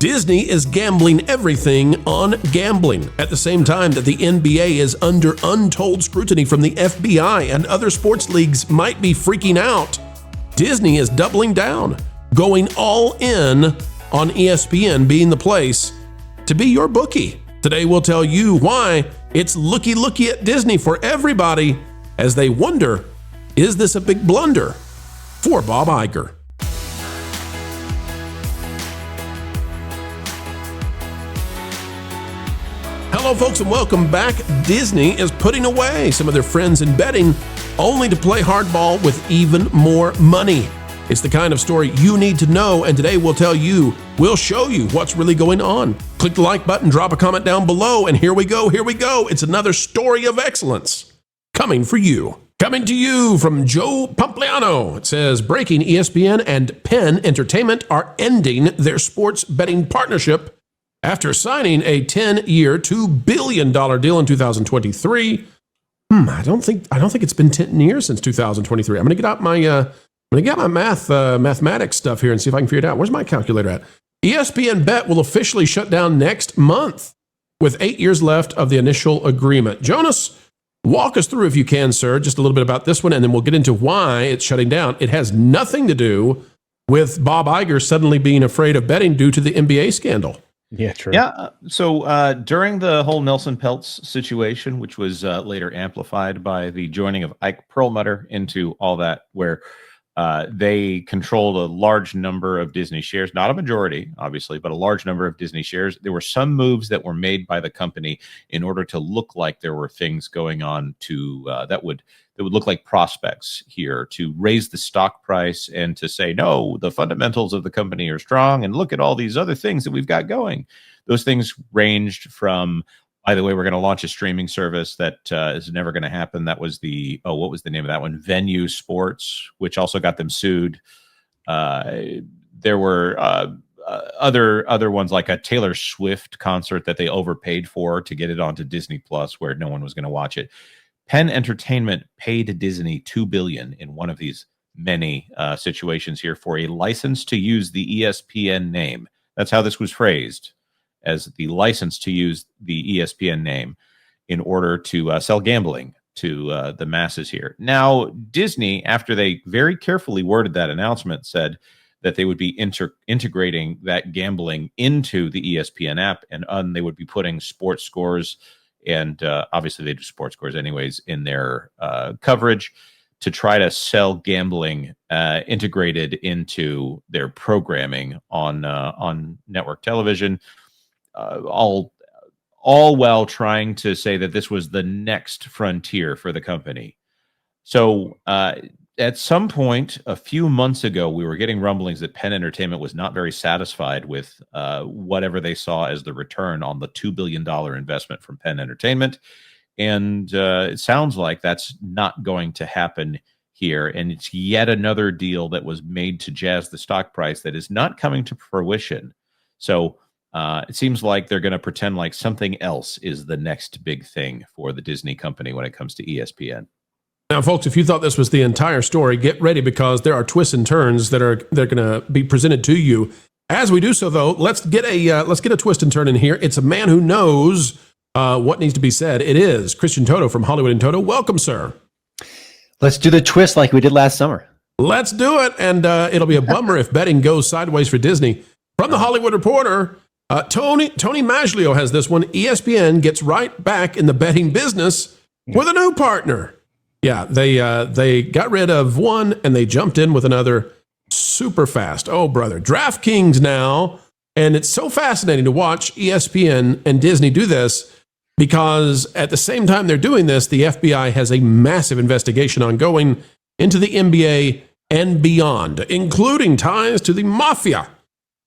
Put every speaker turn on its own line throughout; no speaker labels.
Disney is gambling everything on gambling at the same time that the NBA is under untold scrutiny from the FBI and other sports leagues might be freaking out. Disney is doubling down, going all in on ESPN being the place to be your bookie. Today we'll tell you why it's looky at Disney for everybody as they wonder, is this a big blunder for Bob Iger? Hello, folks, and welcome back. Disney is putting away some of their friends in betting only to play hardball with even more money. It's the kind of story you need to know, and today we'll show you what's really going on. Click the like button, drop a comment down below, and here we go. It's another story of excellence coming for you. Coming to you from Joe Pompliano. It says, breaking: ESPN and Penn Entertainment are ending their sports betting partnership after signing a 10-year, $2 billion deal in 2023. I don't think it's been 10 years since 2023. I'm going to get out my mathematics stuff here and see if I can figure it out. Where's my calculator at? ESPN Bet will officially shut down next month with 8 years left of the initial agreement. Jonas, walk us through, if you can, sir, just a little bit about this one, and then we'll get into why it's shutting down. It has nothing to do with Bob Iger suddenly being afraid of betting due to the NBA scandal.
Yeah, true.
Yeah. So during the whole Nelson Peltz situation, which was later amplified by the joining of Ike Perlmutter into all that, where they controlled a large number of Disney shares, not a majority, obviously, but a large number of Disney shares. There were some moves that were made by the company in order to look like there were things going on that would look like prospects here, to raise the stock price and to say, no, the fundamentals of the company are strong, and look at all these other things that we've got going. Those things ranged from, by the way, we're going to launch a streaming service that is never going to happen. That was what was the name of that one? Venue Sports, which also got them sued. There were other ones, like a Taylor Swift concert that they overpaid for to get it onto Disney Plus, where no one was going to watch it. Penn Entertainment paid Disney $2 billion in one of these many situations here for a license to use the ESPN name. That's how this was phrased, as the license to use the ESPN name in order to sell gambling to the masses here. Now, Disney, after they very carefully worded that announcement, said that they would be integrating that gambling into the ESPN app, and they would be putting sports scores, and obviously they do sports scores anyways, in their coverage to try to sell gambling integrated into their programming on network television. All while trying to say that this was the next frontier for the company. So at some point a few months ago, we were getting rumblings that Penn Entertainment was not very satisfied with whatever they saw as the return on the $2 billion investment from Penn Entertainment. And it sounds like that's not going to happen here. And it's yet another deal that was made to jazz the stock price that is not coming to fruition. So it seems like they're going to pretend like something else is the next big thing for the Disney company when it comes to ESPN.
Now, folks, if you thought this was the entire story, get ready, because there are twists and turns they're going to be presented to you. As we do so, though, let's get a twist and turn in here. It's a man who knows what needs to be said. It is Christian Toto from Hollywood and Toto. Welcome, sir.
Let's do the twist like we did last summer.
Let's do it, and it'll be a bummer if betting goes sideways for Disney. From the Hollywood Reporter, Tony Maglio has this one. ESPN gets right back in the betting business with a new partner. Yeah, they got rid of one and they jumped in with another super fast. Oh, brother. DraftKings now, and it's so fascinating to watch ESPN and Disney do this, because at the same time they're doing this, the FBI has a massive investigation ongoing into the NBA and beyond, including ties to the mafia.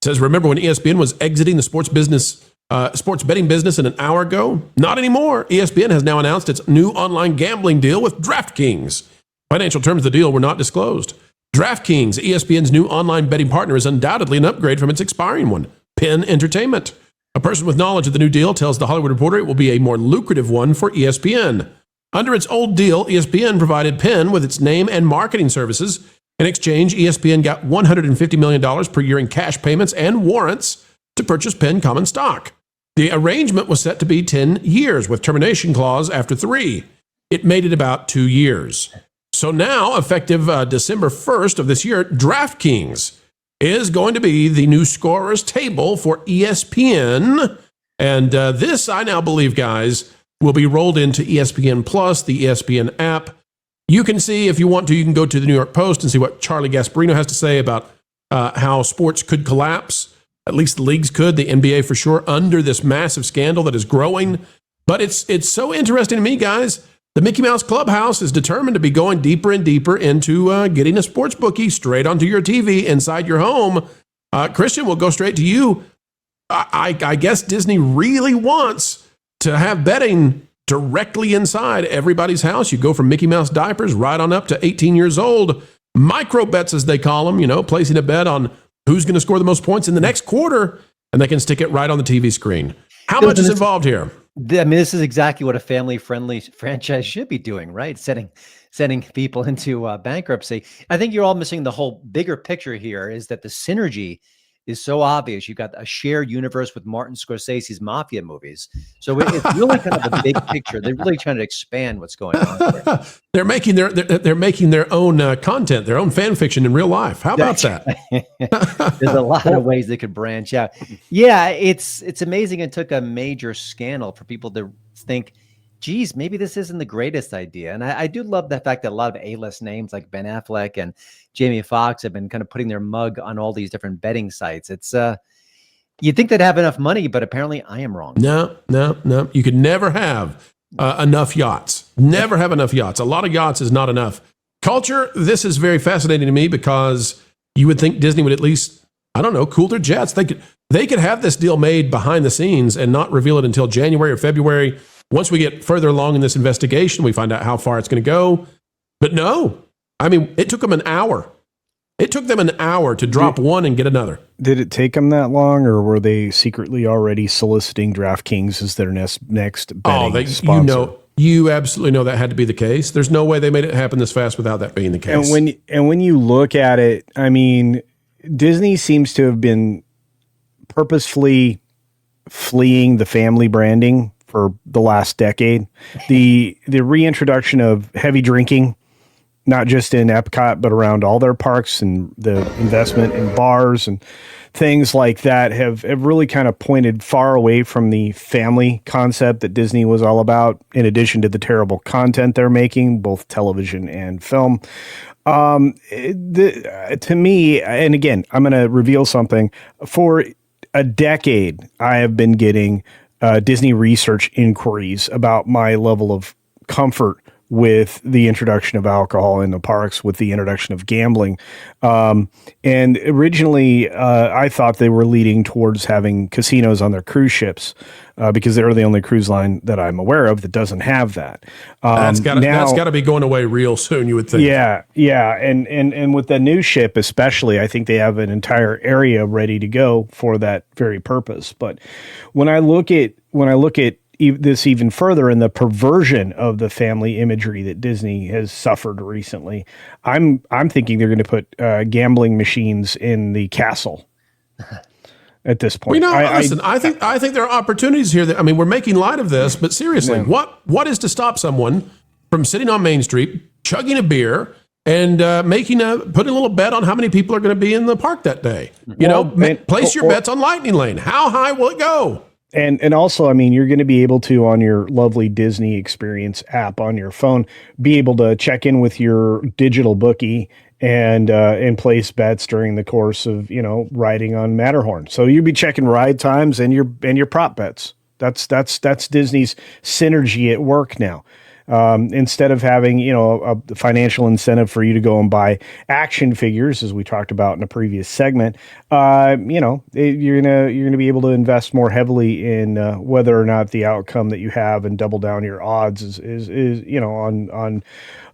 It says, remember when ESPN was exiting the sports betting business an hour ago? Not anymore. ESPN has now announced its new online gambling deal with DraftKings. Financial terms of the deal were not disclosed. DraftKings, ESPN's new online betting partner, is undoubtedly an upgrade from its expiring one, Penn Entertainment. A person with knowledge of the new deal tells The Hollywood Reporter it will be a more lucrative one for ESPN. Under its old deal, ESPN provided Penn with its name and marketing services. In exchange, ESPN got $150 million per year in cash payments and warrants to purchase Penn common stock. The arrangement was set to be 10 years with termination clause after 3. It made it about 2 years. So now, effective December 1st of this year, DraftKings is going to be the new scorer's table for ESPN. And this, I now believe, guys, will be rolled into ESPN Plus, the ESPN app. You can see, if you want to, you can go to the New York Post and see what Charlie Gasparino has to say about how sports could collapse. At least the leagues could, the NBA for sure, under this massive scandal that is growing. But it's so interesting to me, guys. The Mickey Mouse Clubhouse is determined to be going deeper and deeper into getting a sports bookie straight onto your TV inside your home. Christian, we'll go straight to you. I guess Disney really wants to have betting directly inside everybody's house. You go from Mickey Mouse diapers right on up to 18 years old. Micro bets, as they call them, placing a bet on who's going to score the most points in the next quarter, and they can stick it right on the TV screen. How much is involved here?
I mean, this is exactly what a family-friendly franchise should be doing, right? Sending people into bankruptcy. I think you're all missing the whole bigger picture here, is that the synergy is so obvious. You've got a shared universe with Martin Scorsese's mafia movies. So it's really kind of a big picture. They're really trying to expand what's going on here.
They're making their own content, their own fan fiction in real life. How about that?
There's a lot of ways they could branch out. Yeah, it's amazing. It took a major scandal for people to think, geez, maybe this isn't the greatest idea. And I do love the fact that a lot of A-list names like Ben Affleck and Jamie Foxx have been kind of putting their mug on all these different betting sites. It's you'd think they'd have enough money, but apparently I am wrong.
No. You could never have enough yachts. Never have enough yachts. A lot of yachts is not enough. Culture, this is very fascinating to me because you would think Disney would at least, I don't know, cool their jets. They could have this deal made behind the scenes and not reveal it until January or February. Once we get further along in this investigation, we find out how far it's going to go. But no, I mean, it took them an hour. It took them an hour to drop one and get another.
Did it take them that long, or were they secretly already soliciting DraftKings as their next betting sponsor?
You absolutely know that had to be the case. There's no way they made it happen this fast without that being the case.
And when you look at it, I mean, Disney seems to have been purposefully fleeing the family branding for the last decade. The reintroduction of heavy drinking, not just in Epcot, but around all their parks, and the investment in bars and things like that have really kind of pointed far away from the family concept that Disney was all about, in addition to the terrible content they're making, both television and film. To me, and again, I'm going to reveal something. For a decade, I have been getting Disney research inquiries about my level of comfort with the introduction of alcohol in the parks, with the introduction of gambling. And originally, I thought they were leading towards having casinos on their cruise ships because they're the only cruise line that I'm aware of that doesn't have that.
That's got to be going away real soon, you would think.
Yeah. And with the new ship especially, I think they have an entire area ready to go for that very purpose. But when I look at this even further, in the perversion of the family imagery that Disney has suffered recently, I'm thinking they're going to put gambling machines in the castle at this point.
Listen, I think there are opportunities here. We're making light of this, but seriously, what is to stop someone from sitting on Main Street, chugging a beer, and putting a little bet on how many people are going to be in the park that day? Place your bets on Lightning Lane. How high will it go?
And also, you're going to be able to, on your lovely Disney Experience app on your phone, be able to check in with your digital bookie and place bets during the course of, riding on Matterhorn. So you'll be checking ride times and your prop bets. That's Disney's synergy at work now. Instead of having, a financial incentive for you to go and buy action figures, as we talked about in a previous segment, you're gonna be able to invest more heavily in whether or not the outcome that you have and double down your odds is on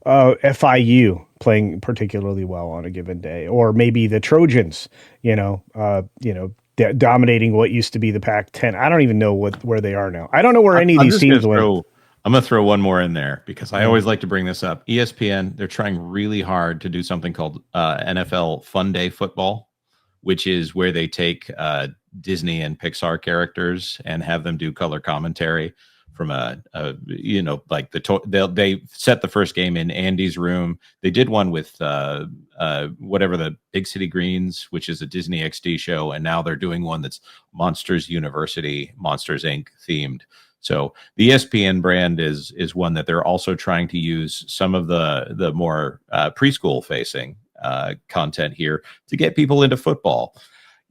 FIU playing particularly well on a given day, or maybe the Trojans, dominating what used to be the Pac-10. I don't even know where they are now. I don't know where any of these teams went.
I'm going to throw one more in there because I always like to bring this up. ESPN, they're trying really hard to do something called NFL Fun Day Football, which is where they take Disney and Pixar characters and have them do color commentary from they set the first game in Andy's room. They did one with whatever, the Big City Greens, which is a Disney XD show, and now they're doing one that's Monsters University, Monsters Inc. themed. So the ESPN brand is one that they're also trying to use some of the more preschool facing content here to get people into football.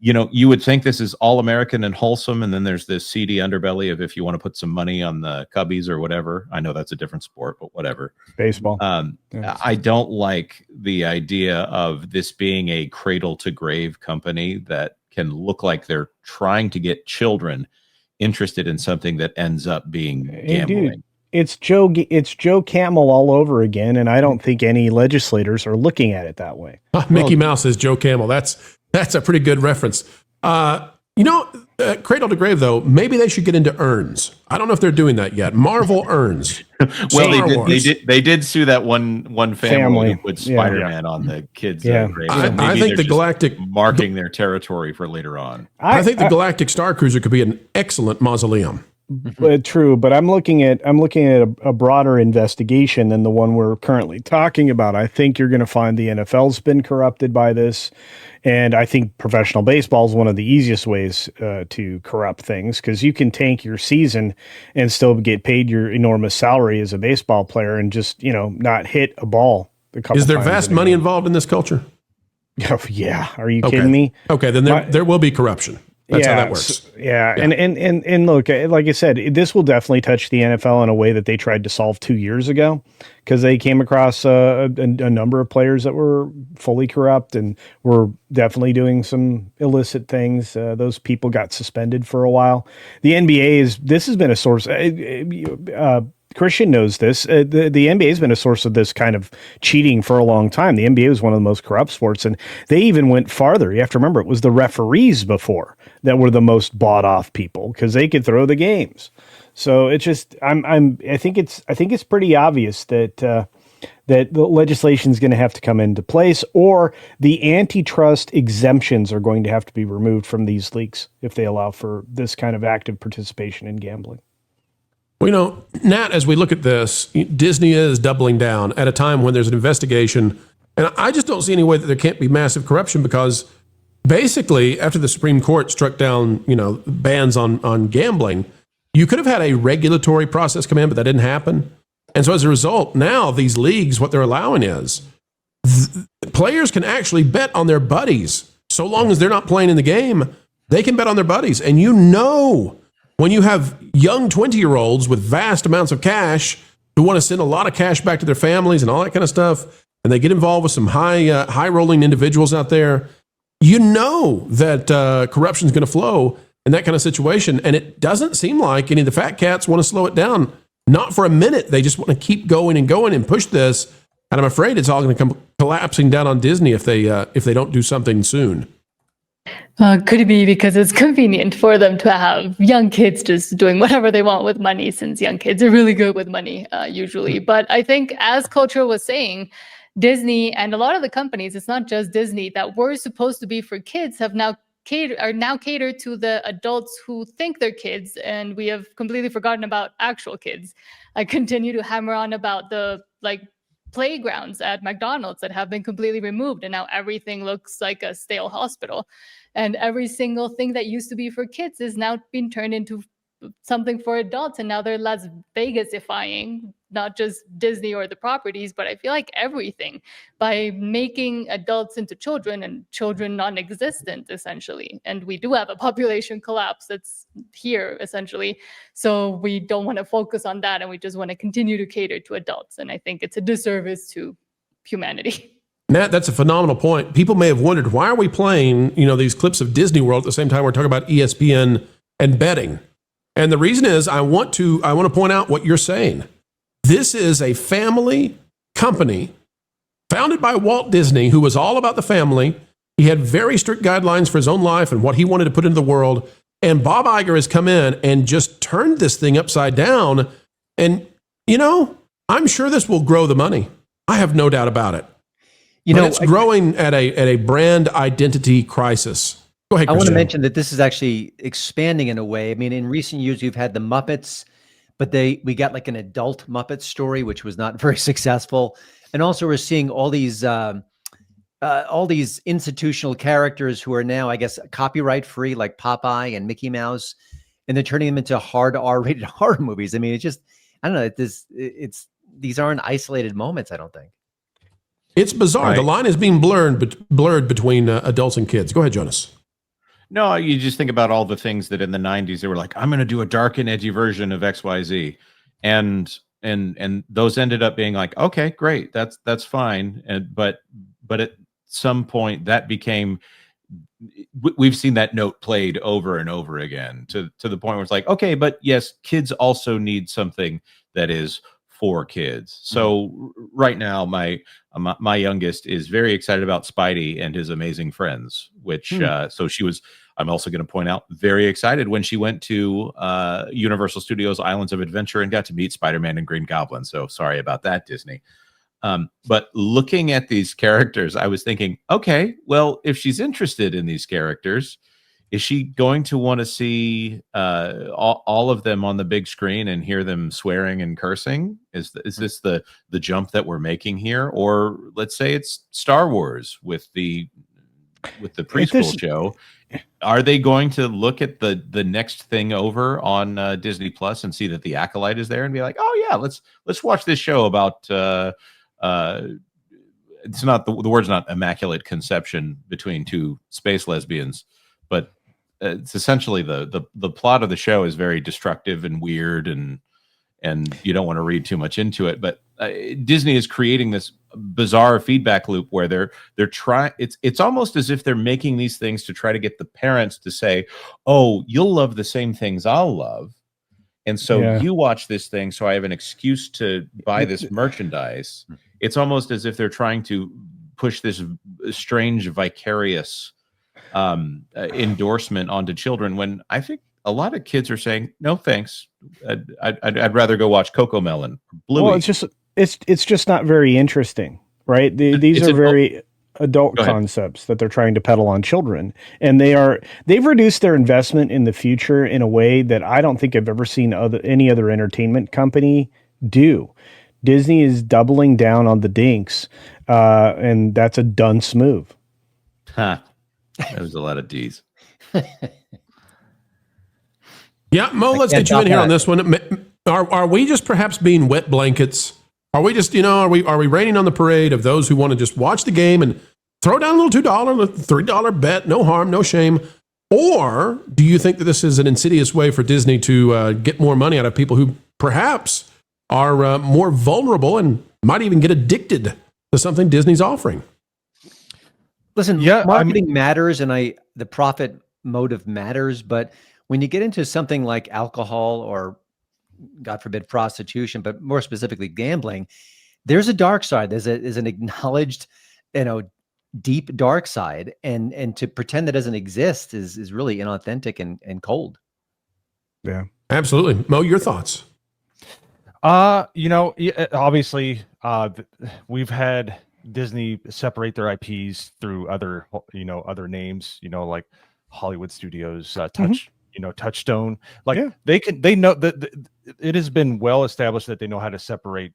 You would think this is all American and wholesome, and then there's this seedy underbelly of if you want to put some money on the Cubbies or whatever. I know that's a different sport, but whatever.
Baseball.
I don't like the idea of this being a cradle to grave company that can look like they're trying to get children interested in something that ends up being gambling.
Dude, it's Joe Camel all over again, and I don't think any legislators are looking at it that way.
Mickey Mouse is Joe Camel. That's a pretty good reference. Cradle to grave, though, maybe they should get into urns. I don't know if they're doing that yet. Marvel urns.
Well, they did sue that one family who put Spider-Man on the kids' grave.
I think the Galactic
marking their territory for later on.
I think the Galactic Star Cruiser could be an excellent mausoleum.
True, but I'm looking at a broader investigation than the one we're currently talking about. I think you're going to find the NFL's been corrupted by this, and I think professional baseball is one of the easiest ways to corrupt things, because you can tank your season and still get paid your enormous salary as a baseball player and just not hit a ball.
Is there vast money involved in this culture?
Oh, yeah, are you kidding me?
Okay, then there will be corruption. That's how that works.
And look, like I said, this will definitely touch the NFL in a way that they tried to solve 2 years ago, because they came across a number of players that were fully corrupt and were definitely doing some illicit things. Those people got suspended for a while. The NBA this has been a source. Christian knows this. The NBA has been a source of this kind of cheating for a long time. The NBA was one of the most corrupt sports, and they even went farther. You have to remember, it was the referees before that were the most bought off people, because they could throw the games. So it's just, I think it's pretty obvious that the legislation is going to have to come into place, or the antitrust exemptions are going to have to be removed from these leagues if they allow for this kind of active participation in gambling.
Well, Nat, as we look at this, Disney is doubling down at a time when there's an investigation. And I just don't see any way that there can't be massive corruption, because basically, after the Supreme Court struck down, bans on gambling, you could have had a regulatory process come in, but that didn't happen. And so as a result, now these leagues, what they're allowing is players can actually bet on their buddies. So long as they're not playing in the game, they can bet on their buddies. And when you have young 20-year-olds with vast amounts of cash who want to send a lot of cash back to their families and all that kind of stuff, and they get involved with some high-rolling individuals out there, that corruption is going to flow in that kind of situation. And it doesn't seem like any of the fat cats want to slow it down. Not for a minute. They just want to keep going and push this. And I'm afraid it's all going to come collapsing down on Disney if they don't do something soon.
Could it be because it's convenient for them to have young kids just doing whatever they want with money, since young kids are really good with money usually. But I think, as Culture was saying, Disney and a lot of the companies, it's not just Disney, that were supposed to be for kids are now catered to the adults who think they're kids, and we have completely forgotten about actual kids. I continue to hammer on about the playgrounds at McDonald's that have been completely removed, and now everything looks like a stale hospital. And every single thing that used to be for kids is now being turned into something for adults, and now they're Las Vegas-ifying not just Disney or the properties, but I feel like everything, by making adults into children and children non-existent, essentially. And we do have a population collapse that's here, essentially. So we don't want to focus on that, and we just want to continue to cater to adults. And I think it's a disservice to humanity.
Nat, that's a phenomenal point. People may have wondered, why are we playing, these clips of Disney World at the same time we're talking about ESPN and betting? And the reason is I want to point out what you're saying. This is a family company founded by Walt Disney, who was all about the family. He had very strict guidelines for his own life and what he wanted to put into the world. And Bob Iger has come in and just turned this thing upside down. And, I'm sure this will grow the money. I have no doubt about it. It's growing at a brand identity crisis. Go ahead,
I want to
Christian.
mention that this is actually expanding in a way. I mean, in recent years, you've had the Muppets, but we got like an adult Muppet story, which was not very successful. And also, we're seeing all these institutional characters who are now, I guess, copyright free, like Popeye and Mickey Mouse, and they're turning them into hard R-rated horror movies. I mean, it's just, I don't know. These aren't isolated moments, I don't think.
It's bizarre.
Right.
The line is being blurred between adults and kids. Go ahead, Jonas.
No, you just think about all the things that in the 90s they were like, I'm going to do a dark and edgy version of XYZ. And those ended up being like, okay, great. That's fine. But at some point that became, we've seen that note played over and over again to the point where it's like, okay, but yes, kids also need something that is for kids. So right now, my youngest is very excited about Spidey and his amazing friends, which so she was, I'm also going to point out, very excited when she went to Universal Studios Islands of Adventure and got to meet Spider-Man and Green Goblin. So sorry about that, Disney. But looking at these characters, I was thinking, okay, well, if she's interested in these characters, is she going to want to see all of them on the big screen and hear them swearing and cursing? Is this the jump that we're making here? Or let's say it's Star Wars with the preschool show. Are they going to look at the next thing over on Disney Plus and see that the Acolyte is there and be like, oh yeah, let's watch this show about it's not the word's not immaculate conception between two space lesbians, but it's essentially the plot of the show is very destructive and weird, and you don't want to read too much into it. But Disney is creating this bizarre feedback loop where they're trying. It's almost as if they're making these things to try to get the parents to say, "Oh, you'll love the same things I'll love." And so you watch this thing, so I have an excuse to buy this merchandise. It's almost as if they're trying to push this strange vicarious endorsement onto children, when I think a lot of kids are saying, no, thanks. I'd rather go watch Cocomelon. Bluey.
Well, it's just not very interesting, right? These are very adult concepts that they're trying to peddle on children, and they've reduced their investment in the future in a way that I don't think I've ever seen any other entertainment company do. Disney is doubling down on the dinks, and that's a dunce move.
Huh. That was a lot of D's.
Yeah, Mo, let's get you in here on this one. Are we just perhaps being wet blankets? Are we just, are we raining on the parade of those who want to just watch the game and throw down a little $2, $3 bet, no harm, no shame? Or do you think that this is an insidious way for Disney to get more money out of people who perhaps are more vulnerable and might even get addicted to something Disney's offering?
Listen, marketing matters, and the profit motive matters, but when you get into something like alcohol or, God forbid, prostitution, but more specifically gambling, there's a dark side. There's an acknowledged, deep dark side, and to pretend that doesn't exist is really inauthentic and cold.
Yeah,
absolutely. Mo, your thoughts?
Obviously, we've had Disney separate their IPs through other names, like Hollywood Studios, Touchstone. They know that it has been well established that they know how to separate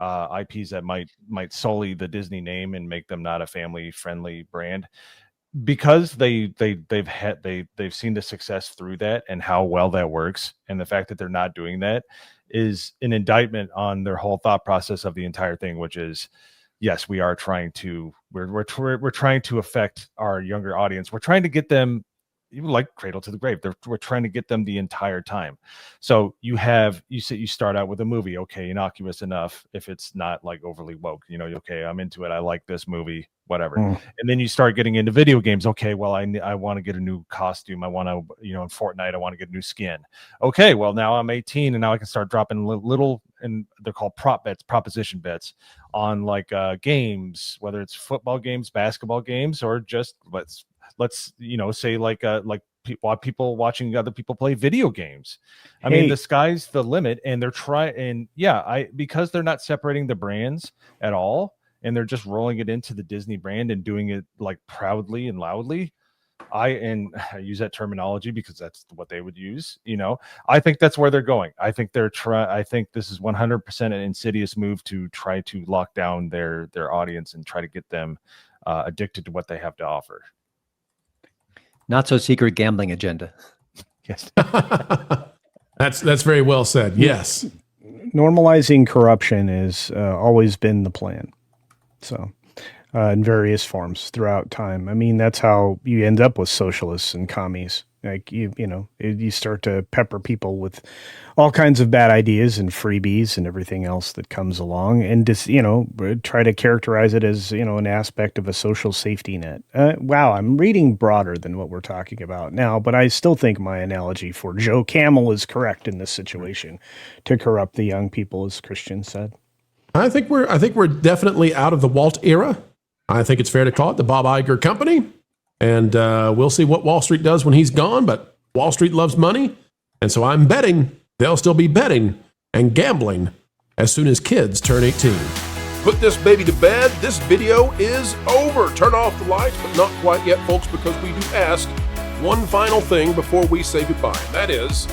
IPs that might sully the Disney name and make them not a family friendly brand, because they've seen the success through that and how well that works. And the fact that they're not doing that is an indictment on their whole thought process of the entire thing, which is, yes, we are trying to we're trying to affect our younger audience. We're trying to get them, even like Cradle to the Grave. We're trying to get them the entire time. So you start out with a movie, okay, innocuous enough if it's not like overly woke. Okay, I'm into it. I like this movie, whatever. And then you start getting into video games. Okay, well, I want to get a new costume. I want to, in Fortnite, I want to get a new skin. Okay, well, now I'm 18 and now I can start dropping little, and they're called proposition bets on like games, whether it's football games, basketball games, or just let's say like people watching other people play video games. I mean, the sky's the limit, and they're because they're not separating the brands at all, and they're just rolling it into the Disney brand and doing it like proudly and loudly. I use that terminology because that's what they would use. I think that's where they're going. I think I think this is 100% an insidious move to try to lock down their audience and try to get them addicted to what they have to offer.
Not so secret gambling agenda.
Yes.
That's very well said. Yes.
Normalizing corruption has always been the plan. So, in various forms throughout time. I mean, that's how you end up with socialists and commies. Like you start to pepper people with all kinds of bad ideas and freebies and everything else that comes along, and just try to characterize it as an aspect of a social safety net. Wow, I'm reading broader than what we're talking about now, but I still think my analogy for Joe Camel is correct in this situation, to corrupt the young people, as Christian said.
I think we're definitely out of the Walt era. I think it's fair to call it the Bob Iger company. And we'll see what Wall Street does when he's gone, but Wall Street loves money. And so I'm betting they'll still be betting and gambling as soon as kids turn 18. Put this baby to bed. This video is over. Turn off the lights, but not quite yet, folks, because we do ask one final thing before we say goodbye. That is,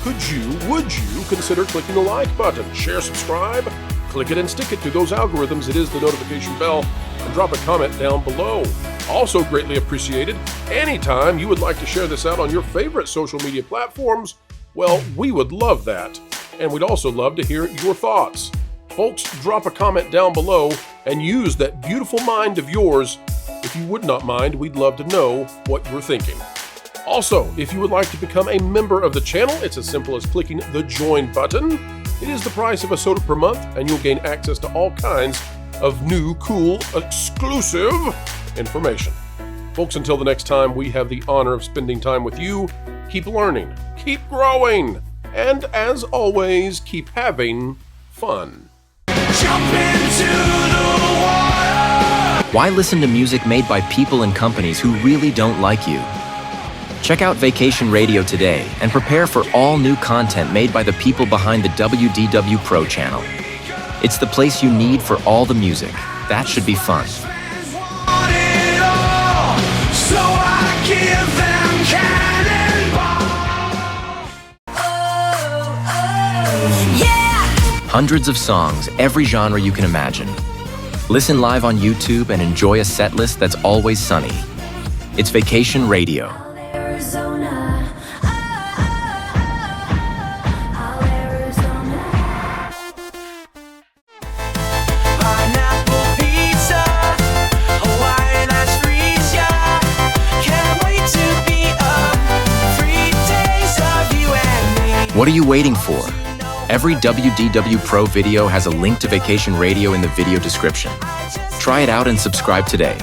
would you consider clicking the like button, share, subscribe, click it and stick it to those algorithms. It is the notification bell, and drop a comment down below. Also greatly appreciated. Anytime you would like to share this out on your favorite social media platforms, well, we would love that. And we'd also love to hear your thoughts. Folks, drop a comment down below and use that beautiful mind of yours. If you would not mind, we'd love to know what you're thinking. Also, if you would like to become a member of the channel, it's as simple as clicking the join button. It is the price of a soda per month, and you'll gain access to all kinds of new, cool, exclusive information. Folks, until the next time, we have the honor of spending time with you. Keep learning, keep growing, and as always, keep having fun. Jump into the water!
Why listen to music made by people and companies who really don't like you? Check out Vacation Radio today and prepare for all new content made by the people behind the WDW Pro channel. It's the place you need for all the music. That should be fun. Hundreds of songs, every genre you can imagine. Listen live on YouTube and enjoy a set list that's always sunny. It's Vacation Radio. What are you waiting for? Every WDW Pro video has a link to Vacation Radio in the video description. Try it out and subscribe today.